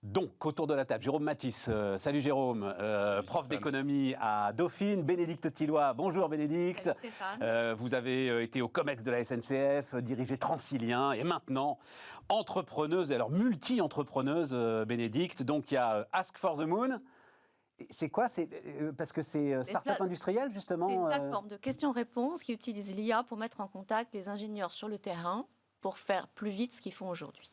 Donc, autour de la table, Jérôme Matisse. Salut Jérôme, prof d'économie à Dauphine. Bénédicte Tilloy. Bonjour Bénédicte. Salut Stéphane. Vous avez été au COMEX de la SNCF, dirigé Transilien, et maintenant entrepreneuse, alors multi-entrepreneuse Bénédicte. Donc, il y a Ask for the Moon. C'est quoi? Parce que c'est start-up industriel, justement. C'est une plateforme de questions-réponses qui utilise l'IA pour mettre en contact les ingénieurs sur le terrain pour faire plus vite ce qu'ils font aujourd'hui.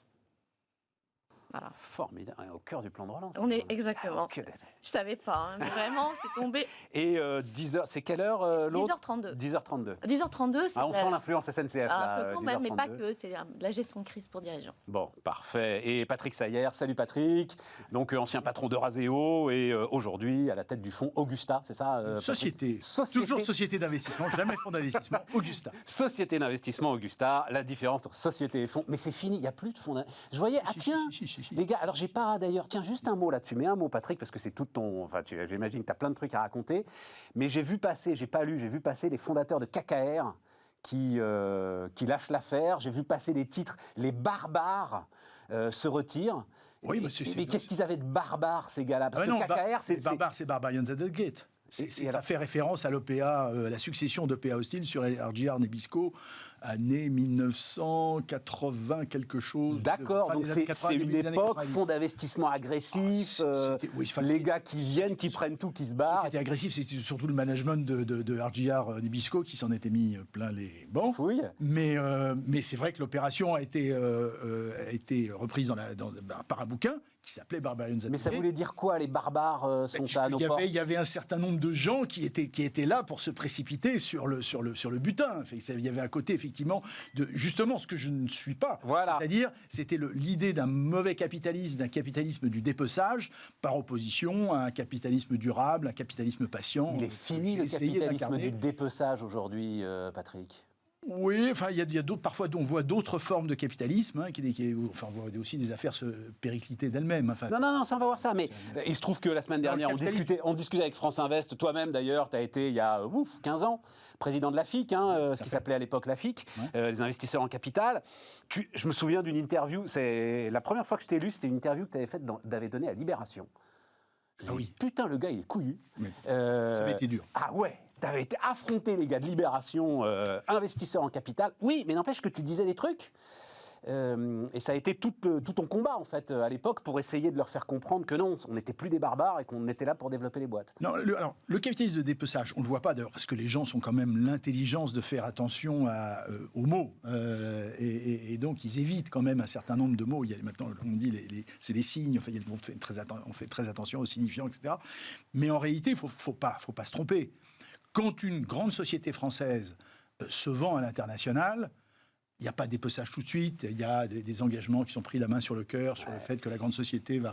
Voilà. Formidable, au cœur du plan de relance. On est exactement. Je ne savais pas, hein, mais vraiment, c'est tombé. Et 10h, c'est quelle heure l'autre? 10h32. 10h32. 10h32, c'est. On sent l'influence SNCF. Un peu quand même, mais pas 10h32. que, c'est de la gestion de crise pour dirigeants. Bon, parfait. Et Patrick Sayer, salut Patrick, donc ancien patron d'Euraseo et aujourd'hui à la tête du fonds Augusta, c'est ça Société. Toujours société d'investissement, jamais fonds d'investissement, Augusta. Société d'investissement Augusta, la différence entre société et fonds. Mais c'est fini, il n'y a plus de fonds. Je voyais, les gars, alors j'ai pas d'ailleurs, tiens, juste un mot là-dessus, mais un mot Patrick, parce que c'est tout ton. Enfin, j'imagine que tu as plein de trucs à raconter, mais j'ai vu passer, j'ai pas lu, j'ai vu passer les fondateurs de KKR qui lâchent l'affaire. J'ai vu passer des titres, les barbares se retirent. Oui, mais qu'est-ce qu'ils avaient de barbares, ces gars-là? Parce que KKR, c'est. Barbares, c'est Barbarians at the Gate. Ça fait référence à l'OPA, la succession d'OPA Hostile sur RJR Nabisco, année 1980 quelque chose. D'accord, donc c'est une époque, fonds d'investissement agressif, les gars qui viennent, qui prennent tout, qui se barrent. Ce qui était agressif, c'est surtout le management de RJR Nabisco qui s'en était mis plein les bancs. Oui. Mais c'est vrai que l'opération a été reprise par un bouquin qui s'appelait Barbarians at the Gate. Mais ça voulait dire quoi, les barbares sont à nos portes? Il y avait un certain nombre de gens qui étaient là pour se précipiter sur le butin. Il y avait un côté, effectivement, de justement ce que je ne suis pas. Voilà. C'est-à-dire, c'était l'idée d'un mauvais capitalisme, d'un capitalisme du dépeçage, par opposition à un capitalisme durable, un capitalisme patient. Il est fini le capitalisme du dépeçage aujourd'hui, Patrick. Oui, enfin, il y a d'autres, parfois on voit d'autres formes de capitalisme, hein, on voit aussi des affaires se péricliter d'elles-mêmes. Enfin, non, ça on va voir ça. Mais il se trouve que la semaine dernière, on discutait avec France Invest. Toi-même, d'ailleurs, tu as été il y a 15 ans président de la FIC, ce qui s'appelait à l'époque la FIC, les investisseurs en capital. Je me souviens d'une interview. C'est la première fois que je t'ai lu, c'était une interview que tu avais donnée à Libération. Ah oui. Putain, le gars, il est couillu. Oui. Ça avait été dur. Ah ouais. T'avais été affronté, les gars de Libération, investisseurs en capital. Oui, mais n'empêche que tu disais des trucs. Et ça a été tout ton combat, en fait, à l'époque, pour essayer de leur faire comprendre que non, on n'était plus des barbares et qu'on était là pour développer les boîtes. Non, le capitalisme de dépeçage, on ne le voit pas d'ailleurs, parce que les gens sont quand même l'intelligence de faire attention aux mots. Et donc, ils évitent quand même un certain nombre de mots. Il y a maintenant, on dit, c'est les signes, enfin, on fait très attention aux signifiants, etc. Mais en réalité, il ne faut pas se tromper. Quand une grande société française se vend à l'international, il n'y a pas de dépeçage tout de suite, il y a des engagements qui sont pris la main sur le cœur, sur le fait que la grande société va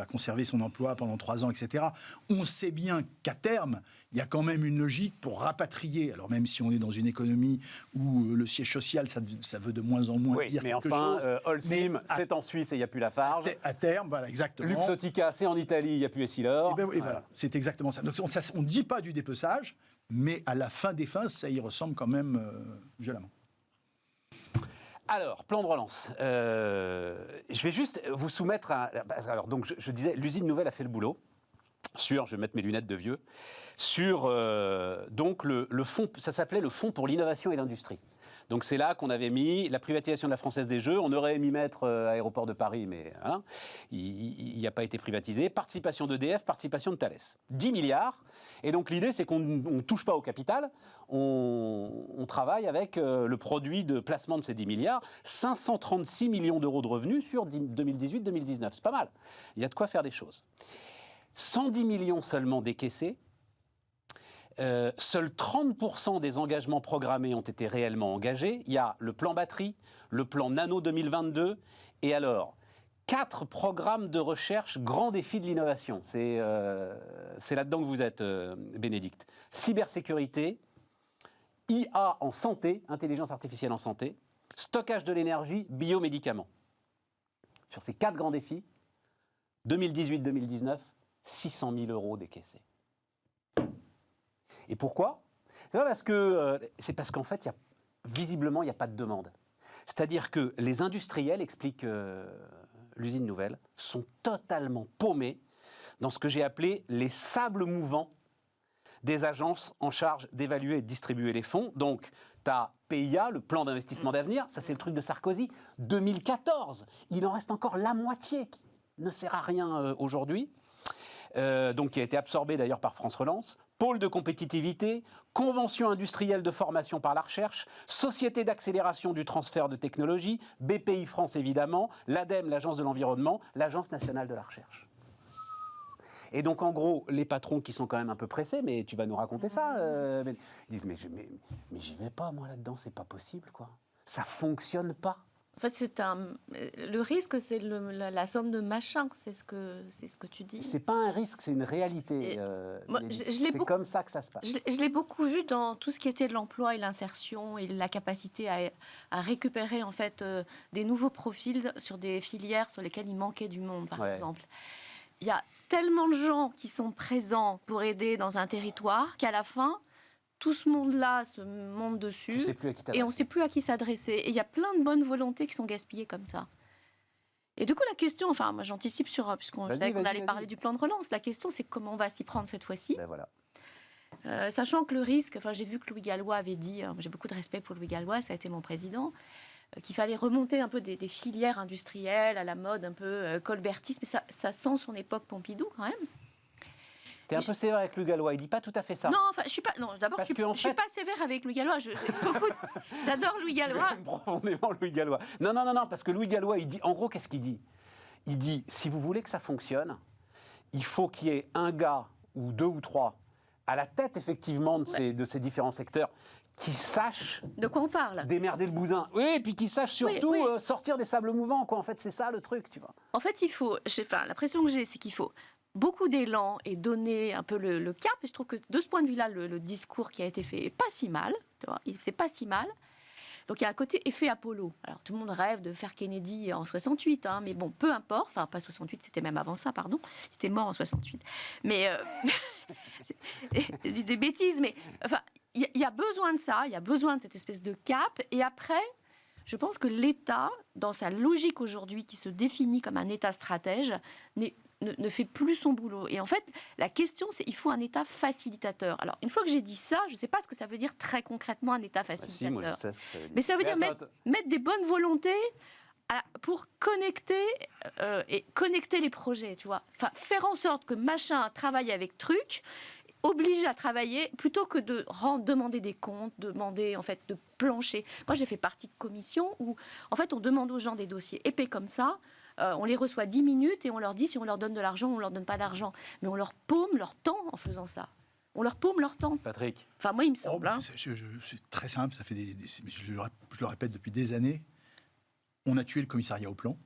conserver son emploi pendant 3 ans, etc. On sait bien qu'à terme, il y a quand même une logique pour rapatrier, alors même si on est dans une économie où le siège social, ça veut de moins en moins dire quelque chose. Mais enfin, Holcim, c'est en Suisse et il n'y a plus Lafarge. À terme, voilà, exactement. Luxottica, c'est en Italie, il n'y a plus Essilor. Et voilà, c'est exactement ça. Donc on ne dit pas du dépeçage, mais à la fin des fins, ça y ressemble quand même violemment. Alors, plan de relance. Je vais juste vous soumettre à... Alors, donc, je disais, l'usine nouvelle a fait le boulot. Je vais mettre mes lunettes de vieux. Donc, le fonds, ça s'appelait le Fonds pour l'innovation et l'industrie. Donc, c'est là qu'on avait mis la privatisation de la Française des Jeux. On aurait mis mettre Aéroport de Paris, mais hein, il n'a pas été privatisé. Participation d'EDF, participation de Thales. 10 milliards. Et donc, l'idée, c'est qu'on ne touche pas au capital. On travaille avec le produit de placement de ces 10 milliards. 536 millions d'euros de revenus sur 2018-2019. C'est pas mal. Il y a de quoi faire des choses. 110 millions seulement décaissés. Seuls 30% des engagements programmés ont été réellement engagés. Il y a le plan batterie, le plan nano 2022, et alors 4 programmes de recherche grands défis de l'innovation. C'est là-dedans que vous êtes, Bénédicte. Cybersécurité, IA en santé, intelligence artificielle en santé, stockage de l'énergie, biomédicaments. Sur ces 4 grands défis, 2018-2019, 600 000 euros décaissés. Et pourquoi? C'est parce qu'en fait, visiblement, il n'y a pas de demande. C'est-à-dire que les industriels, explique l'usine nouvelle, sont totalement paumés dans ce que j'ai appelé les sables mouvants des agences en charge d'évaluer et de distribuer les fonds. Donc, tu as PIA, le plan d'investissement d'avenir, ça c'est le truc de Sarkozy, 2014. Il en reste encore la moitié qui ne sert à rien aujourd'hui, donc qui a été absorbé d'ailleurs par France Relance. Pôle de compétitivité, convention industrielle de formation par la recherche, société d'accélération du transfert de technologie, BPI France évidemment, l'ADEME, l'Agence de l'environnement, l'Agence nationale de la recherche. Et donc, en gros, les patrons qui sont quand même un peu pressés, mais tu vas nous raconter ça, ils disent, mais j'y vais pas, moi, là-dedans, c'est pas possible, quoi. Ça fonctionne pas. En fait, le risque, c'est la somme de machin, c'est ce que tu dis. C'est pas un risque, c'est une réalité. Moi, c'est comme ça que ça se passe. Je l'ai beaucoup vu dans tout ce qui était de l'emploi et l'insertion et la capacité à récupérer en fait des nouveaux profils sur des filières sur lesquelles il manquait du monde, par exemple. Il y a tellement de gens qui sont présents pour aider dans un territoire qu'à la fin, tout ce monde-là se monte dessus et on ne sait plus à qui s'adresser. Et il y a plein de bonnes volontés qui sont gaspillées comme ça. Et du coup, la question, enfin, moi j'anticipe sur, puisqu'on savait qu'on allait parler du plan de relance, la question c'est comment on va s'y prendre cette fois-ci. Ben voilà. Sachant que le risque, enfin, j'ai vu que Louis Gallois avait dit, j'ai beaucoup de respect pour Louis Gallois, ça a été mon président, qu'il fallait remonter un peu des filières industrielles à la mode un peu colbertiste, mais ça sent son époque Pompidou quand même. T'es un peu sévère avec Louis Gallois, il dit pas tout à fait ça. Non, enfin, je suis pas. Non, d'abord, je suis pas sévère avec Louis Gallois. J'adore Louis Gallois. J'aime profondément Louis Gallois. Non, parce que Louis Gallois, il dit, en gros, qu'est-ce qu'il dit ? Il dit, si vous voulez que ça fonctionne, il faut qu'il y ait un gars ou deux ou trois à la tête effectivement de ces différents secteurs qui sachent de quoi on parle, démerder le bousin. Oui, et puis qui sachent surtout sortir des sables mouvants, quoi. En fait, c'est ça le truc, tu vois. En fait, il faut. Enfin, l'impression que j'ai, c'est qu'il faut beaucoup d'élan et donner un peu le cap. Et je trouve que de ce point de vue-là, le discours qui a été fait n'est pas si mal. C'est pas si mal. Donc il y a un côté effet Apollo. Alors tout le monde rêve de faire Kennedy en 68, hein, mais bon, peu importe. Enfin, pas 68, c'était même avant ça, pardon. Il était mort en 68. Mais je dis des bêtises, mais enfin, il y a besoin de ça. Il y a besoin de cette espèce de cap. Et après, je pense que l'État, dans sa logique aujourd'hui, qui se définit comme un État stratège, ne fait plus son boulot. Et en fait, la question, c'est il faut un État facilitateur. Alors, une fois que j'ai dit ça, je ne sais pas ce que ça veut dire très concrètement, un État facilitateur. Si, moi, je sais ce que ça veut dire. Mais ça veut dire mettre des bonnes volontés pour connecter les projets, tu vois. Enfin, faire en sorte que machin travaille avec truc, obligé à travailler, plutôt que de demander des comptes, demander en fait de plancher. Moi, j'ai fait partie de commissions où, en fait, on demande aux gens des dossiers épais comme ça. On les reçoit 10 minutes et on leur dit si on leur donne de l'argent ou on leur donne pas d'argent. Mais on leur paume leur temps en faisant ça. On leur paume leur temps. Patrick. Enfin, moi, il me semble. C'est très simple, ça fait je le répète depuis des années. On a tué le commissariat au plan.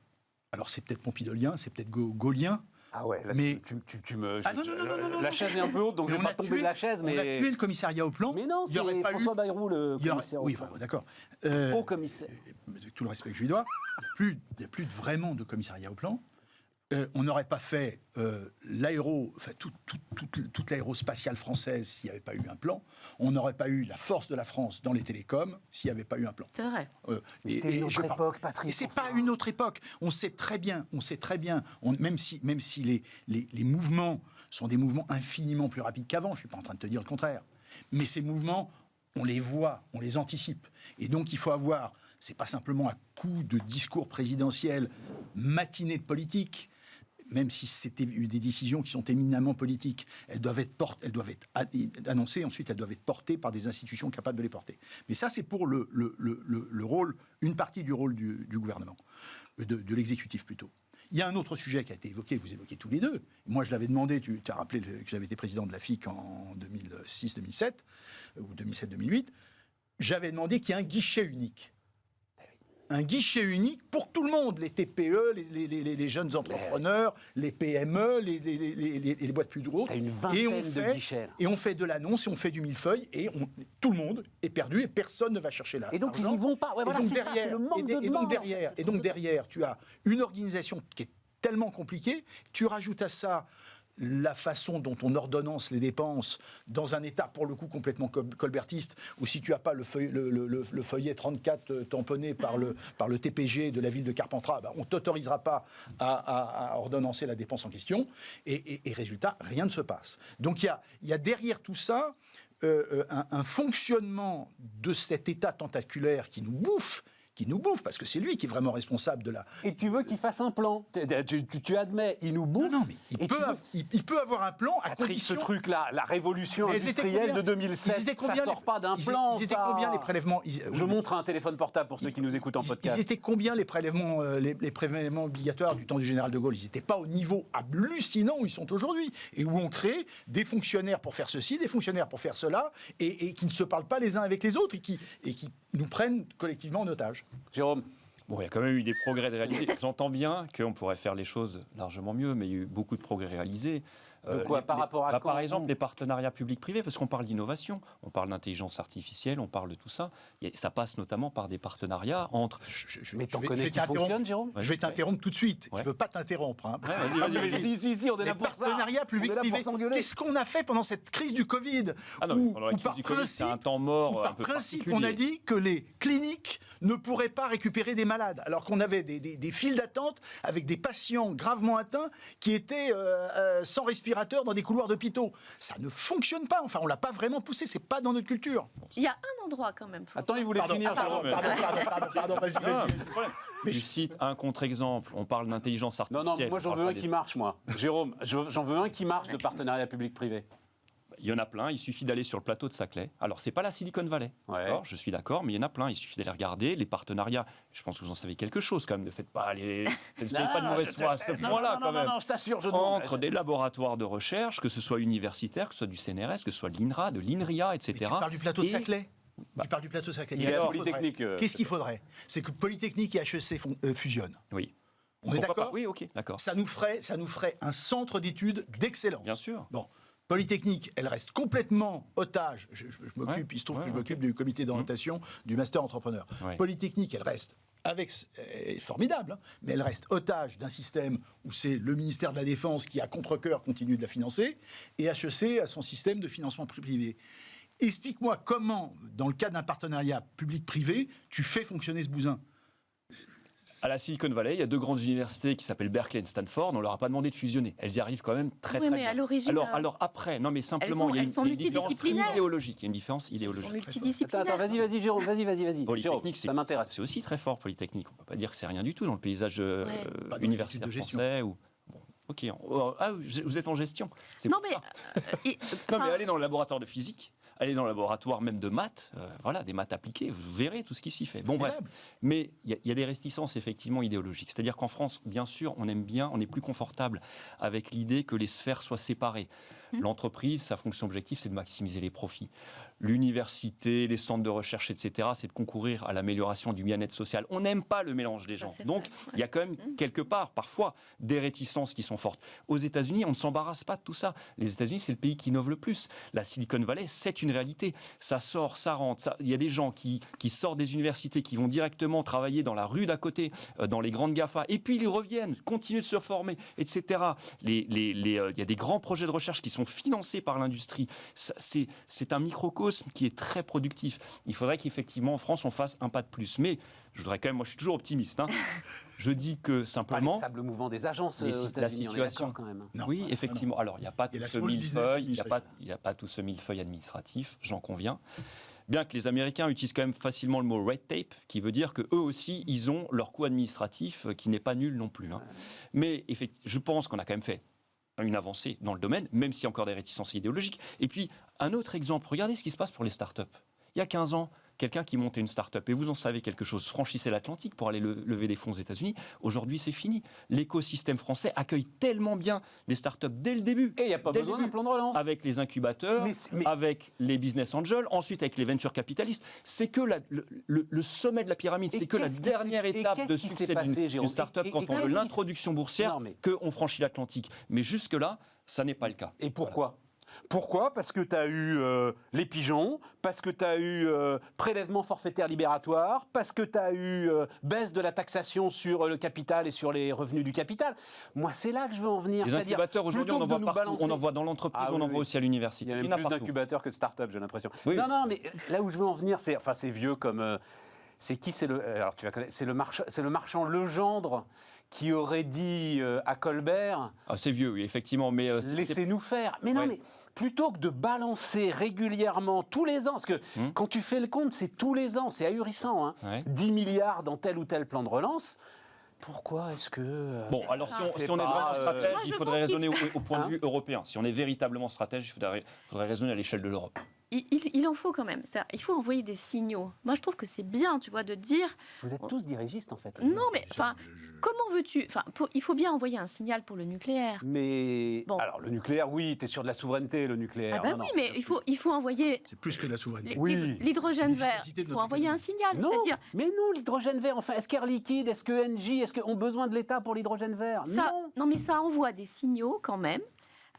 Alors, c'est peut-être pompidolien, c'est peut-être gaulien. Ah ouais, là, mais tu me... non, la chaise est un peu haute, donc je ne vais pas tomber de la chaise. On a tué le commissariat au plan. Mais non, c'est François Bayrou, le commissaire au plan. Oui, enfin, d'accord. Au commissaire. Tout le respect que je lui dois. Il n'y a plus vraiment de commissariat au plan. On n'aurait pas fait toute l'aérospatiale française s'il n'y avait pas eu un plan. On n'aurait pas eu la force de la France dans les télécoms s'il n'y avait pas eu un plan. C'est vrai. C'était une autre époque, Patrick. Et c'est pas une autre époque. On sait très bien. Même si les mouvements sont des mouvements infiniment plus rapides qu'avant, je ne suis pas en train de te dire le contraire. Mais ces mouvements, on les voit, on les anticipe. Et donc il faut avoir, c'est pas simplement un coup de discours présidentiel matiné de politique. Même si c'était des décisions qui sont éminemment politiques, elles doivent être annoncées, ensuite elles doivent être portées par des institutions capables de les porter. Mais ça, c'est pour le rôle, une partie du rôle du gouvernement, de l'exécutif plutôt. Il y a un autre sujet qui a été évoqué, vous évoquez tous les deux. Moi, je l'avais demandé, tu as rappelé que j'avais été président de la FIC en 2006-2007, ou 2007-2008. J'avais demandé qu'il y ait un guichet unique. Un guichet unique pour tout le monde, les TPE, les jeunes entrepreneurs, les PME, les boîtes plus grosses. T'as une vingtaine de guichets. Et on fait de l'annonce, et on fait du millefeuille, et tout le monde est perdu, et personne ne va chercher là. Et donc ils n'y vont pas. Ouais, voilà, c'est ça, c'est le manque de demande. Et donc derrière, tu as une organisation qui est tellement compliquée, tu rajoutes à ça la façon dont on ordonnance les dépenses dans un état, pour le coup, complètement colbertiste, où si tu n'as pas le feuillet 34 tamponné par le TPG de la ville de Carpentras, on ne t'autorisera pas à ordonnancer la dépense en question. Et résultat, rien ne se passe. Donc il y a derrière tout ça un fonctionnement de cet état tentaculaire qui nous bouffe, parce que c'est lui qui est vraiment responsable de la... Et tu veux qu'il fasse un plan. Tu admets, il nous bouffe. Non, mais il peut avoir un plan à Patrick, condition... ce truc-là, la révolution industrielle de 2007, ça ne sort pas d'un plan. Ils étaient combien les prélèvements Je montre un téléphone portable pour ceux qui nous écoutent en podcast. Ils étaient combien les prélèvements, les prélèvements obligatoires du temps du général de Gaulle? Ils n'étaient pas au niveau hallucinant où ils sont aujourd'hui. Et où on crée des fonctionnaires pour faire ceci, des fonctionnaires pour faire cela, et qui ne se parlent pas les uns avec les autres, et qui nous prennent collectivement en otage. Jérôme? Bon, il y a quand même eu des progrès réalisés. J'entends bien qu'on pourrait faire les choses largement mieux, mais il y a eu beaucoup de progrès réalisés. De quoi, par rapport à Par exemple, les partenariats publics-privés, parce qu'on parle d'innovation, on parle d'intelligence artificielle, on parle de tout ça. Et ça passe notamment par des partenariats entre... Mais t'en connais qui fonctionnent, Jérôme? Je vais t'interrompre tout de suite. Ouais. Je ne veux pas t'interrompre. Hein, Si, on est là pour ça. Les partenariats publics-privés, qu'est-ce qu'on a fait pendant cette crise du Covid? Pendant la crise du Covid, c'est un temps mort par principe, on a dit que les cliniques ne pourraient pas récupérer des malades, alors qu'on avait des files d'attente avec des patients gravement atteints qui étaient sans respiration dans des couloirs d'hôpitaux. Ça ne fonctionne pas. Enfin, on l'a pas vraiment poussé. C'est pas dans notre culture. Il y a un endroit quand même. Attends, il voulait finir. Pardon, vas-y. Je cite un contre-exemple. On parle d'intelligence artificielle. Non, moi j'en veux un qui marche, moi. Jérôme, j'en veux un qui marche de partenariat public-privé. Il y en a plein, il suffit d'aller sur le plateau de Saclay. Alors, c'est pas la Silicon Valley, je suis d'accord, mais il y en a plein, il suffit d'aller regarder. Les partenariats, je pense que vous en savez quelque chose quand même, ne faites pas pas de mauvaise foi à ce point-là quand même. Non, je t'assure, je Entre des laboratoires de recherche, que ce soit universitaire, que ce soit du CNRS, que ce soit de l'INRA, de l'INRIA, etc. Mais tu parles du plateau de Saclay. Tu parles du plateau de Saclay. Qu'est-ce qu'il faudrait? C'est que Polytechnique et HEC fusionnent. Oui. On est d'accord? Oui, ok, d'accord. Ça nous ferait un centre d'études d'excellence. Bien sûr. Bon. Polytechnique, elle reste complètement otage. Je m'occupe, il se trouve que je m'occupe du comité d'orientation du master entrepreneur. Ouais. Polytechnique, elle reste formidable, hein, mais elle reste otage d'un système où c'est le ministère de la Défense qui, à contre-cœur, continue de la financer, et HEC a son système de financement privé. Explique-moi comment, dans le cadre d'un partenariat public-privé, tu fais fonctionner ce bousin. À la Silicon Valley, il y a deux grandes universités qui s'appellent Berkeley et Stanford. On leur a pas demandé de fusionner. Elles y arrivent quand même très mais bien. À l'origine, alors après, non mais simplement, il y a une différence idéologique. Il y a une différence idéologique. Multidisciplinaires. Attends, vas-y, Jérôme, vas-y. Polytechnique, ça m'intéresse. C'est aussi très fort, Polytechnique. On ne peut pas dire que c'est rien du tout dans le paysage universitaire français. Ok, vous êtes en gestion. C'est non, pour mais, ça. Non, mais allez dans le laboratoire de physique. Allez dans le laboratoire même de maths, des maths appliquées, vous verrez tout ce qui s'y fait. Bon, bref. Mais il y a des réticences effectivement idéologiques. C'est-à-dire qu'en France, bien sûr, on aime bien, on est plus confortable avec l'idée que les sphères soient séparées. L'entreprise, sa fonction objective, c'est de maximiser les profits. L'université, les centres de recherche, etc., c'est de concourir à l'amélioration du bien-être social. On n'aime pas le mélange des gens. Donc, il y a quand même quelque part, parfois, des réticences qui sont fortes. Aux États-Unis, on ne s'embarrasse pas de tout ça. Les États-Unis, c'est le pays qui innove le plus. La Silicon Valley, c'est une réalité. Ça sort, ça rentre. Il y a des gens qui sortent des universités, qui vont directement travailler dans la rue d'à côté, dans les grandes GAFA, et puis ils reviennent, continuent de se former, etc. Il y a des grands projets de recherche qui sont financés par l'industrie. C'est un microcosme qui est très productif. Il faudrait qu'effectivement, en France, on fasse un pas de plus. Mais je voudrais quand même, moi je suis toujours optimiste, hein. Je dis que simplement... Pas les sables mouvants des agences aux États-Unis, la situation, quand même. Non, oui, effectivement. Alors, il n'y a pas tout ce millefeuille, il n'y a pas tout ce millefeuille administratif, j'en conviens. Bien que les Américains utilisent quand même facilement le mot red tape, qui veut dire qu'eux aussi, ils ont leur coût administratif qui n'est pas nul non plus. Hein. Mais je pense qu'on a quand même fait une avancée dans le domaine, même s'il y a encore des réticences idéologiques. Et puis, un autre exemple, regardez ce qui se passe pour les startups. Il y a 15 ans, quelqu'un qui montait une start-up, et vous en savez quelque chose, franchissait l'Atlantique pour aller lever des fonds aux États-Unis. Aujourd'hui, c'est fini. L'écosystème français accueille tellement bien les start-up dès le début. Et il n'y a pas besoin d'un plan de relance. Avec les incubateurs, avec les business angels, ensuite avec les venture capitalistes. C'est que le sommet de la pyramide, c'est que la dernière étape de succès d'une start-up quand on veut l'introduction boursière qu'on franchit l'Atlantique. Mais jusque-là, ça n'est pas le cas. Et pourquoi ? Pourquoi ? Parce que tu as eu les pigeons, parce que tu as eu prélèvement forfaitaire libératoire, parce que tu as eu baisse de la taxation sur le capital et sur les revenus du capital. Moi, c'est là que je veux en venir. Les incubateurs, aujourd'hui, on en voit partout. On en voit dans l'entreprise, on en voit aussi à l'université. Il y a même plus d'incubateurs que de start-up, j'ai l'impression. Oui. Non, mais là où je veux en venir, c'est vieux comme... c'est qui ? Alors, tu vas connaître. C'est le marchand Legendre qui aurait dit à Colbert... Ah, c'est vieux, oui, effectivement. Mais laissez-nous faire. Mais non, mais plutôt que de balancer régulièrement, tous les ans, parce que quand tu fais le compte, c'est tous les ans, c'est ahurissant, 10 milliards dans tel ou tel plan de relance. Pourquoi est-ce que... Bon, alors si on est vraiment stratège, il faudrait raisonner au point de vue européen. Si on est véritablement stratège, il faudrait raisonner à l'échelle de l'Europe. Il en faut quand même. Il faut envoyer des signaux. Moi, je trouve que c'est bien, tu vois, de dire... Vous êtes tous dirigistes, en fait. Non, mais comment veux-tu... il faut bien envoyer un signal pour le nucléaire. Mais... Bon. Alors, le nucléaire, oui, tu es sûr de la souveraineté, le nucléaire. Ah oui, mais il faut envoyer... C'est plus que la souveraineté. L'hydrogène vert, il faut envoyer un signal. Non, mais non, l'hydrogène vert, enfin, est-ce qu'Air Liquide, est-ce que Engie, est-ce qu'on a besoin de l'État pour l'hydrogène vert ? Non, mais ça envoie des signaux, quand même,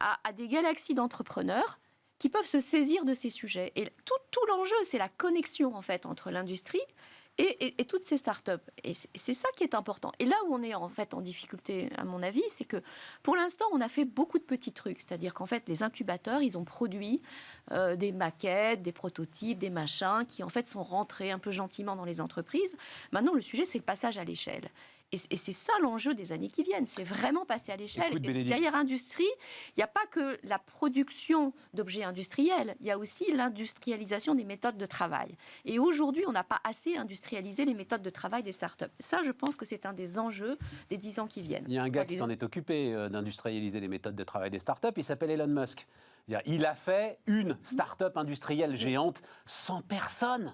à des galaxies d'entrepreneurs qui peuvent se saisir de ces sujets. Et tout l'enjeu, c'est la connexion, en fait, entre l'industrie et toutes ces startups. Et c'est ça qui est important. Et là où on est, en fait, en difficulté, à mon avis, c'est que, pour l'instant, on a fait beaucoup de petits trucs. C'est-à-dire qu'en fait, les incubateurs, ils ont produit des maquettes, des prototypes, des machins, qui, en fait, sont rentrés un peu gentiment dans les entreprises. Maintenant, le sujet, c'est le passage à l'échelle. Et c'est ça l'enjeu des années qui viennent, c'est vraiment passer à l'échelle. Écoute, derrière industrie, il n'y a pas que la production d'objets industriels, il y a aussi l'industrialisation des méthodes de travail. Et aujourd'hui, on n'a pas assez industrialisé les méthodes de travail des startups. Ça, je pense que c'est un des enjeux des 10 ans qui viennent. Il y a un gars qui s'en est occupé d'industrialiser les méthodes de travail des startups, il s'appelle Elon Musk. Il a fait une start-up industrielle géante sans personne.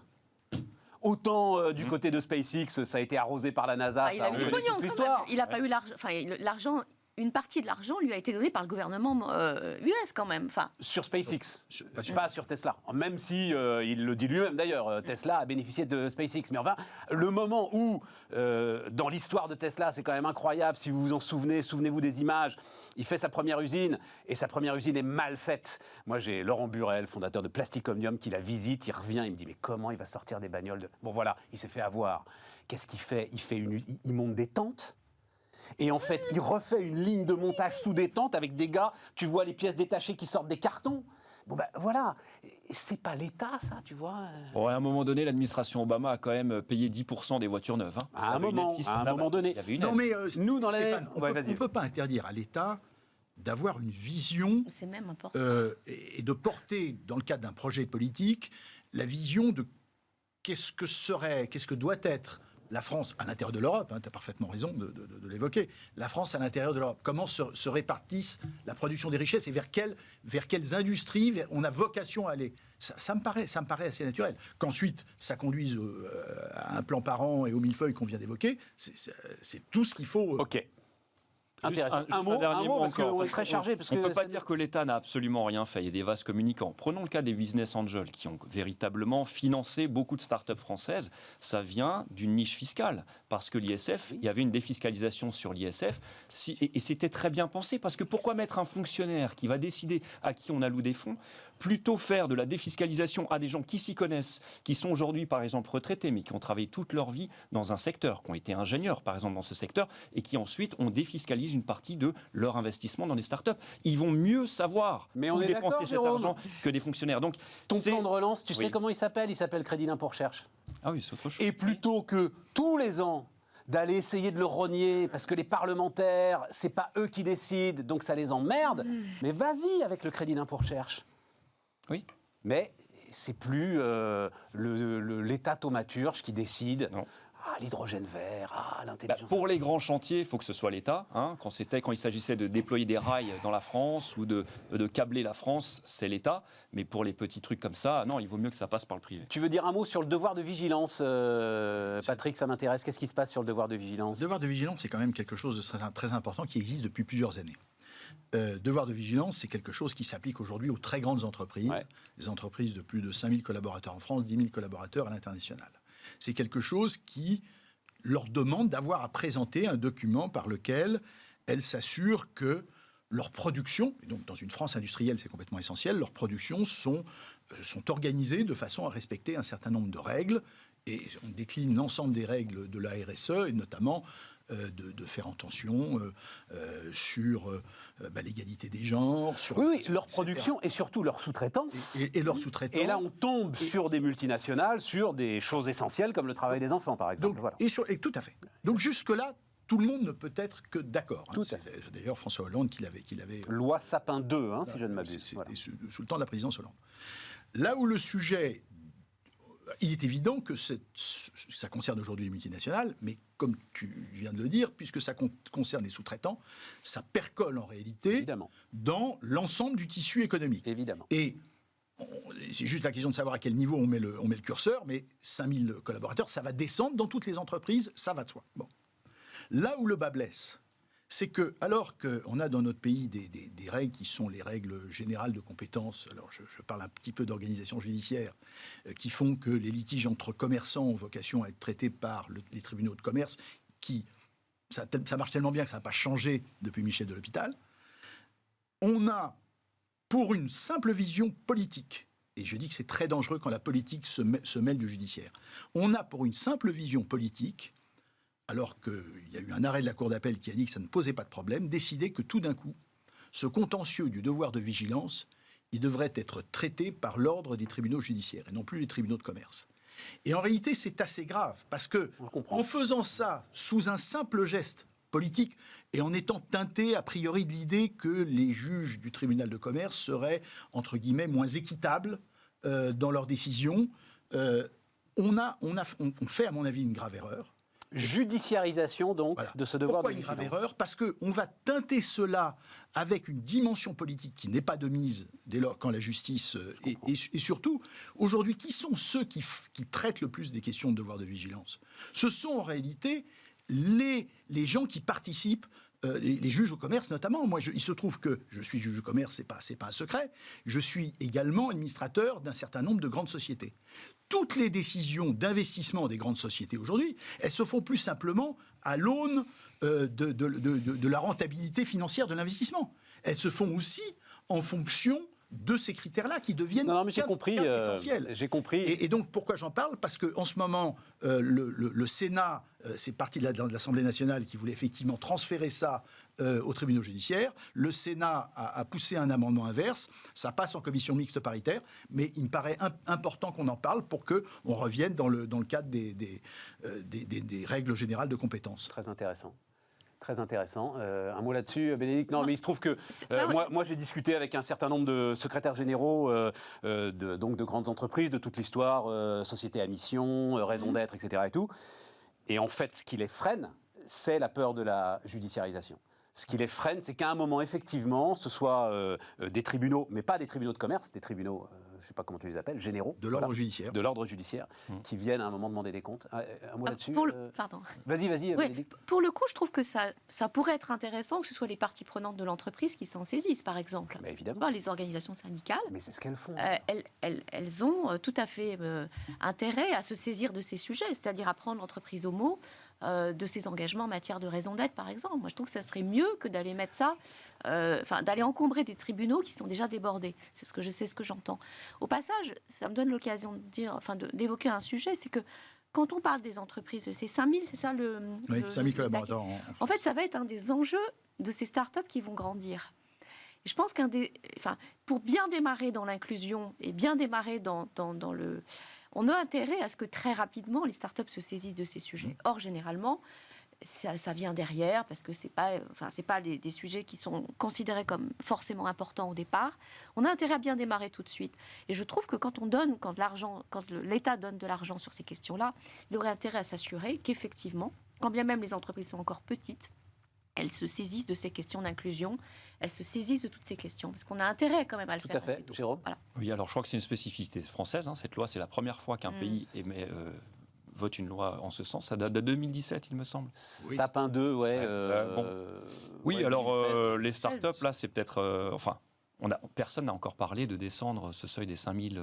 Autant du côté de SpaceX, ça a été arrosé par la NASA, il a eu le pognon, l'histoire. Il n'a pas eu l'argent. Enfin, l'argent. Une partie de l'argent lui a été donnée par le gouvernement US quand même. Sur SpaceX, pas sur Tesla. Même si il le dit lui-même d'ailleurs, Tesla a bénéficié de SpaceX. Mais enfin, le moment où, dans l'histoire de Tesla, c'est quand même incroyable, si vous vous en souvenez, souvenez-vous des images, il fait sa première usine, et sa première usine est mal faite. Moi, j'ai Laurent Burel, fondateur de Plastic Omnium, qui la visite, il revient, il me dit, mais comment il va sortir des bagnoles Bon voilà, il s'est fait avoir. Qu'est-ce qu'il fait ? Il monte des tentes. Et en fait, il refait une ligne de montage sous des tentes avec des gars, tu vois les pièces détachées qui sortent des cartons. Bon ben voilà, c'est pas l'État ça, tu vois. Bon, à un moment donné, l'administration Obama a quand même payé 10% des voitures neuves. À un moment donné. Il y avait une non mais nous dans Stéphane, on ne peut pas interdire à l'État d'avoir une vision c'est même important. Et de porter, dans le cadre d'un projet politique, la vision de qu'est-ce que doit être la France à l'intérieur de l'Europe, tu as parfaitement raison de l'évoquer, la France à l'intérieur de l'Europe, comment se répartissent la production des richesses et vers quelles industries on a vocation à aller. Ça me paraît assez naturel. Qu'ensuite, ça conduise à un plan par an et au millefeuille qu'on vient d'évoquer, c'est tout ce qu'il faut... Ok. Intéressant. Un mot parce qu'on est très chargé. On ne peut pas dire que l'État n'a absolument rien fait. Il y a des vases communicants. Prenons le cas des business angels qui ont véritablement financé beaucoup de start-up françaises. Ça vient d'une niche fiscale. Parce que l'ISF, il y avait une défiscalisation sur l'ISF. Et c'était très bien pensé. Parce que pourquoi mettre un fonctionnaire qui va décider à qui on alloue des fonds ? Plutôt faire de la défiscalisation à des gens qui s'y connaissent, qui sont aujourd'hui, par exemple, retraités, mais qui ont travaillé toute leur vie dans un secteur, qui ont été ingénieurs, par exemple, dans ce secteur, et qui ensuite, on défiscalise une partie de leur investissement dans des startups. Ils vont mieux savoir où dépenser cet argent que des fonctionnaires. Donc, ton plan de relance, tu sais comment il s'appelle ? Il s'appelle Crédit d'impôt recherche. Ah oui, c'est autre chose. Et plutôt que tous les ans d'aller essayer de le rogner parce que les parlementaires, c'est pas eux qui décident, donc ça les emmerde, mais vas-y avec le crédit d'impôt recherche. Oui. Mais c'est plus l'État thaumaturge qui décide. Non. L'hydrogène vert, l'intelligence. Pour les grands chantiers, il faut que ce soit l'État. Quand il s'agissait de déployer des rails dans la France ou de câbler la France, c'est l'État. Mais pour les petits trucs comme ça, non, il vaut mieux que ça passe par le privé. Tu veux dire un mot sur le devoir de vigilance, Patrick, ça m'intéresse. Qu'est-ce qui se passe sur le devoir de vigilance ? Le devoir de vigilance, c'est quand même quelque chose de très important qui existe depuis plusieurs années. Devoir de vigilance, c'est quelque chose qui s'applique aujourd'hui aux très grandes entreprises, les entreprises de plus de 5000 collaborateurs en France, 10 000 collaborateurs à l'international. C'est quelque chose qui leur demande d'avoir à présenter un document par lequel elles s'assurent que leur production, et donc dans une France industrielle c'est complètement essentiel, leurs productions sont organisées de façon à respecter un certain nombre de règles, et on décline l'ensemble des règles de la RSE, et notamment de faire attention sur l'égalité des genres, sur leur production et surtout leur sous-traitance. Et leur sous-traitance. Et là, on tombe sur des multinationales, sur des choses essentielles comme le travail des enfants, par exemple. Donc, voilà. et tout à fait. Donc jusque-là, tout le monde ne peut être que d'accord. Tout à C'est d'ailleurs François Hollande qui l'avait. Loi Sapin 2, si je ne m'abuse. C'était Voilà. sous le temps de la présidence Hollande. Là où le sujet... Il est évident que ça concerne aujourd'hui les multinationales, mais comme tu viens de le dire, puisque ça concerne les sous-traitants, ça percole en réalité Évidemment. dans l'ensemble du tissu économique. Évidemment. Et c'est juste la question de savoir à quel niveau on met le curseur, mais 5000 collaborateurs, ça va descendre dans toutes les entreprises, ça va de soi. Bon. Là où le bas blesse, c'est que, alors qu'on a dans notre pays des règles qui sont les règles générales de compétence, alors je parle un petit peu d'organisation judiciaire, qui font que les litiges entre commerçants ont vocation à être traités par les tribunaux de commerce, ça marche tellement bien que ça n'a pas changé depuis Michel de l'Hôpital. On a, pour une simple vision politique, et je dis que c'est très dangereux quand la politique se mêle du judiciaire, on a pour une simple vision politique, alors qu'il y a eu un arrêt de la Cour d'appel qui a dit que ça ne posait pas de problème, décidé que tout d'un coup, ce contentieux du devoir de vigilance, il devrait être traité par l'ordre des tribunaux judiciaires et non plus les tribunaux de commerce. Et en réalité, c'est assez grave, parce que en faisant ça sous un simple geste politique et en étant teinté a priori de l'idée que les juges du tribunal de commerce seraient, entre guillemets, moins équitables dans leurs décisions, on fait, à mon avis, une grave erreur. Judiciarisation, donc, Voilà. de ce devoir Pourquoi de une vigilance. grave erreur ? Parce qu'on va teinter cela avec une dimension politique qui n'est pas de mise dès lors quand la justice... et surtout, aujourd'hui, qui sont ceux qui traitent le plus des questions de devoir de vigilance ? Ce sont en réalité les gens qui participent, les juges au commerce notamment. Moi, il se trouve que je suis juge au commerce, c'est pas un secret. Je suis également administrateur d'un certain nombre de grandes sociétés. Toutes les décisions d'investissement des grandes sociétés aujourd'hui, elles se font plus simplement à l'aune de la rentabilité financière de l'investissement. Elles se font aussi en fonction de ces critères-là qui deviennent essentiels. J'ai compris. Et donc, pourquoi j'en parle ? Parce qu'en ce moment, le Sénat, c'est parti de l'Assemblée nationale qui voulait effectivement transférer ça aux tribunaux judiciaires. Le Sénat a poussé un amendement inverse. Ça passe en commission mixte paritaire, mais il me paraît important qu'on en parle pour qu'on revienne dans le cadre des règles générales de compétences. Très intéressant. Très intéressant. Un mot là-dessus, Bénédicte ? Non, mais il se trouve que moi j'ai discuté avec un certain nombre de secrétaires généraux donc de grandes entreprises, de toute l'histoire, sociétés à mission, raison d'être, etc. Et tout. Et en fait, ce qui les freine, c'est la peur de la judiciarisation. Ce qui les freine, c'est qu'à un moment, effectivement, ce soit des tribunaux, mais pas des tribunaux de commerce, des tribunaux, je ne sais pas comment tu les appelles, généraux. De l'ordre judiciaire. De l'ordre judiciaire, qui viennent à un moment demander des comptes. Un mot là-dessus Pardon. Vas-y, Oui, Bénédicte. pour le coup, je trouve que ça pourrait être intéressant que ce soit les parties prenantes de l'entreprise qui s'en saisissent, par exemple. Mais évidemment. Les organisations syndicales. Mais c'est ce qu'elles font. Elles ont tout à fait intérêt à se saisir de ces sujets, c'est-à-dire à prendre l'entreprise au mot de ses engagements en matière de raison d'être, par exemple. Moi, je trouve que ça serait mieux que d'aller mettre ça, d'aller encombrer des tribunaux qui sont déjà débordés. C'est ce que je sais, ce que j'entends. Au passage, ça me donne l'occasion d'évoquer un sujet, c'est que quand on parle des entreprises, c'est 5000, c'est ça Oui, 5000 collaborateurs en fait, ça va être un des enjeux de ces startups qui vont grandir. Et je pense pour bien démarrer dans l'inclusion et bien démarrer dans le... On a intérêt à ce que très rapidement les startups se saisissent de ces sujets. Or, généralement, ça vient derrière parce que c'est pas des sujets qui sont considérés comme forcément importants au départ. On a intérêt à bien démarrer tout de suite. Et je trouve que quand l'État donne de l'argent sur ces questions-là, il aurait intérêt à s'assurer qu'effectivement, quand bien même les entreprises sont encore petites, elles se saisissent de ces questions d'inclusion, elles se saisissent de toutes ces questions, parce qu'on a intérêt quand même à le faire. Tout à fait, Jérôme. Voilà. Oui, alors je crois que c'est une spécificité française, cette loi, c'est la première fois qu'un pays vote une loi en ce sens, ça date de 2017, il me semble. Oui. Sapin 2, ouais. Oui, alors les startups, là, c'est peut-être... personne n'a encore parlé de descendre ce seuil des 5000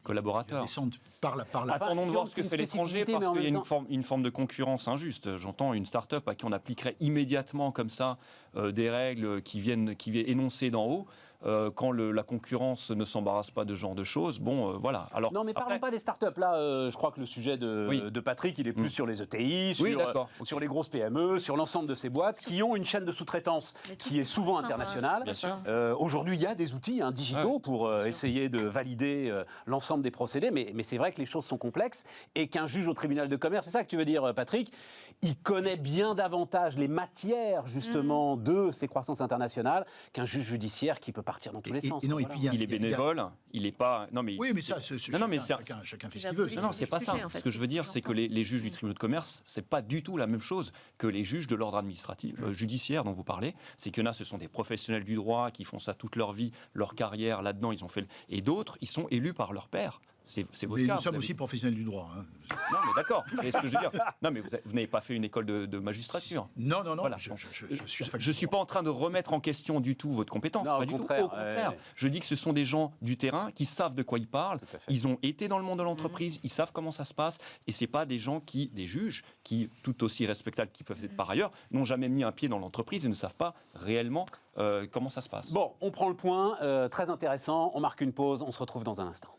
collaborateurs. Il va descendre par la Attendons de voir ce que fait l'étranger, parce qu'il y a une forme de concurrence injuste. J'entends une start-up à qui on appliquerait immédiatement comme ça des règles qui viennent énoncées d'en haut. Quand la concurrence ne s'embarrasse pas de ce genre de choses, voilà. Alors, non, mais parlons pas des startups. Là, je crois que le sujet de Patrick, il est plus sur les ETI, sur les grosses PME, sur l'ensemble de ces boîtes qui ont une chaîne de sous-traitance qui est souvent internationale. Bien sûr. Aujourd'hui, il y a des outils digitaux pour essayer de valider l'ensemble des procédés, mais c'est vrai que les choses sont complexes et qu'un juge au tribunal de commerce, c'est ça que tu veux dire, Patrick, il connaît bien davantage les matières, justement, de ces croissances internationales qu'un juge judiciaire qui peut partir dans tous les sens. Il est bénévole, il n'est pas... Non, mais oui, mais ça, chacun fait ce qu'il veut. Non, c'est pas ça. Ce que je veux dire, c'est que les juges du tribunal de commerce, c'est pas du tout la même chose que les juges de l'ordre administratif, judiciaire dont vous parlez. C'est qu'il y en a, ce sont des professionnels du droit qui font ça toute leur vie, leur carrière là-dedans, ils ont fait... Et d'autres, ils sont élus par leur père. C'est votre mais cas. Nous sommes aussi professionnels du droit. Hein. Non, mais d'accord. Mais ce que je veux dire, non, mais vous n'avez pas fait une école de magistrature. Non. Voilà. Je suis pas en train de remettre en question du tout votre compétence. Non, pas du tout. Au contraire, je dis que ce sont des gens du terrain qui savent de quoi ils parlent. Ils ont été dans le monde de l'entreprise, ils savent comment ça se passe, et c'est pas des gens des juges qui, tout aussi respectables qu'ils peuvent être par ailleurs, n'ont jamais mis un pied dans l'entreprise et ne savent pas réellement comment ça se passe. Bon, on prend le point, très intéressant. On marque une pause. On se retrouve dans un instant.